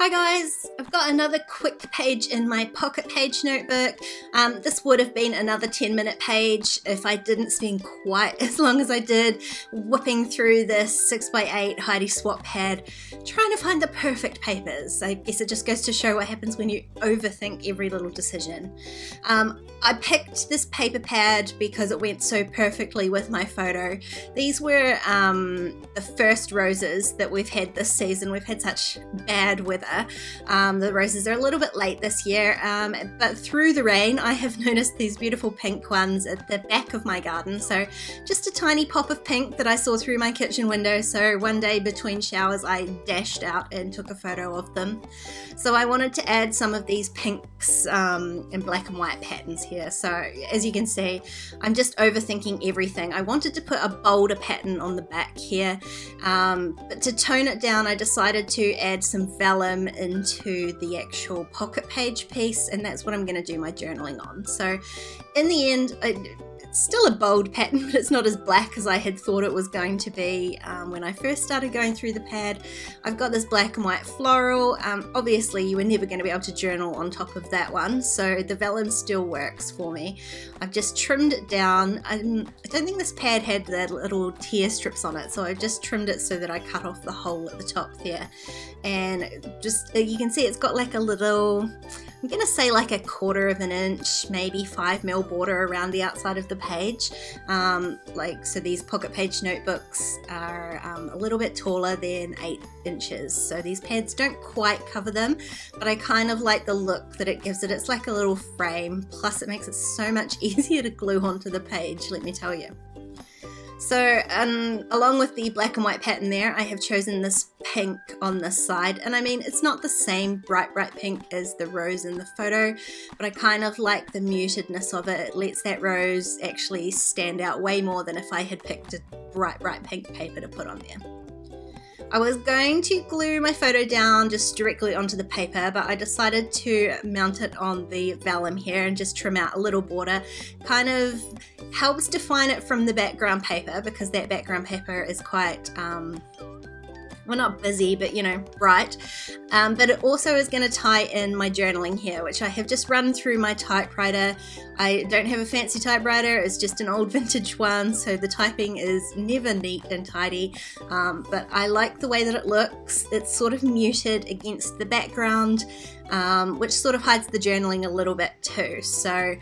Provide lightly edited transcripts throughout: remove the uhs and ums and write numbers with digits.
Hi guys, I've got another quick page in my pocket page notebook. This would have been another 10-minute page if I didn't spend quite as long as I did whipping through this 6x8 Heidi swap pad trying to find the perfect papers. I guess it just goes to show what happens when you overthink every little decision. I picked this paper pad because it went so perfectly with my photo. These were the first roses that we've had this season. We've had such bad weather. The roses are a little bit late this year, but through the rain I have noticed these beautiful pink ones at the back of my garden. So just a tiny pop of pink that I saw through my kitchen window. So one day between showers I dashed out and took a photo of them. So I wanted to add some of these pinks and black and white patterns here. So as you can see, I'm just overthinking everything. I wanted to put a bolder pattern on the back here, but to tone it down I decided to add some vellum into the actual pocket page piece, and that's what I'm going to do my journaling on. So in the end, it's still a bold pattern, but it's not as black as I had thought it was going to be when I first started going through the pad. I've got this black and white floral. Obviously you were never going to be able to journal on top of that one, so the vellum still works for me. I've just trimmed it down. I don't think this pad had the little tear strips on it, so I just trimmed it so that I cut off the hole at the top there. And just, you can see it's got like a little, I'm going to say like a 1/4 of an inch, maybe 5mm border around the outside of the page. So these pocket page notebooks are a little bit taller than 8 inches. So these pads don't quite cover them, but I kind of like the look that it gives it. It's like a little frame, plus it makes it so much easier to glue onto the page, let me tell you. So along with the black and white pattern there, I have chosen this pink on this side, and I mean it's not the same bright pink as the rose in the photo, but I kind of like the mutedness of it. It lets that rose actually stand out way more than if I had picked a bright pink paper to put on there. I was going to glue my photo down just directly onto the paper, but I decided to mount it on the vellum here and just trim out a little border. Kind of helps define it from the background paper, because that background paper is quite well, not busy, but you know, bright. But it also is going to tie in my journaling here, which I have just run through my typewriter. I don't have a fancy typewriter, it's just an old vintage one, so the typing is never neat and tidy, but I like the way that it looks. It's sort of muted against the background, which sort of hides the journaling a little bit too. So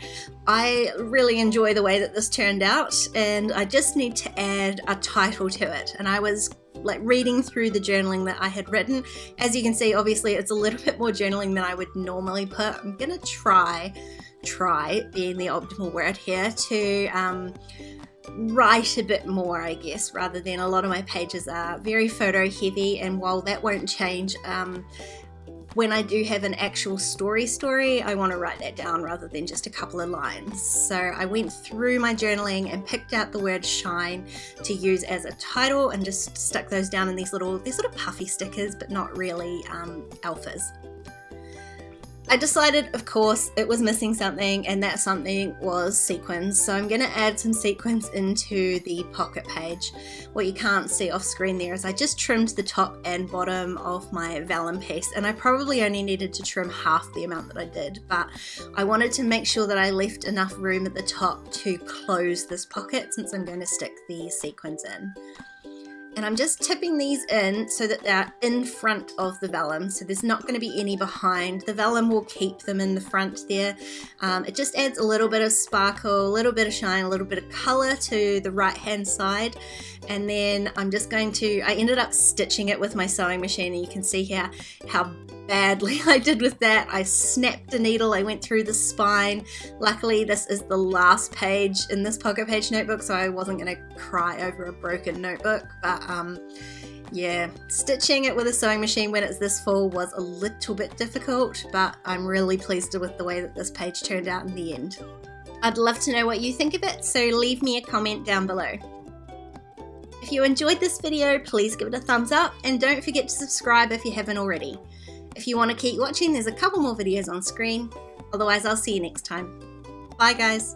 I really enjoy the way that this turned out, and I just need to add a title to it. And I was like reading through the journaling that I had written. As you can see, obviously it's a little bit more journaling than I would normally put. I'm gonna try being the optimal word here to write a bit more, I guess, rather than a lot of my pages are very photo heavy, and while that won't change, when I do have an actual story, I want to write that down rather than just a couple of lines. So I went through my journaling and picked out the word shine to use as a title and just stuck those down in these little, they're sort of puffy stickers, but not really alphas. I decided, of course, it was missing something, and that something was sequins. So I'm going to add some sequins into the pocket page. What you can't see off screen there is I just trimmed the top and bottom of my vellum piece, and I probably only needed to trim half the amount that I did, but I wanted to make sure that I left enough room at the top to close this pocket since I'm going to stick the sequins in. And I'm just tipping these in so that they're in front of the vellum, so there's not going to be any behind. The vellum will keep them in the front there. It just adds a little bit of sparkle, a little bit of shine, a little bit of colour to the right hand side. And then I'm just going to, I ended up stitching it with my sewing machine, and you can see here how badly I did with that. I snapped a needle, I went through the spine. Luckily this is the last page in this pocket page notebook, so I wasn't going to cry over a broken notebook, but yeah, stitching it with a sewing machine when it's this full was a little bit difficult, but I'm really pleased with the way that this page turned out in the end. I'd love to know what you think of it, so leave me a comment down below. If you enjoyed this video, please give it a thumbs up, and don't forget to subscribe if you haven't already. If you want to keep watching, there's a couple more videos on screen. Otherwise, I'll see you next time. Bye guys!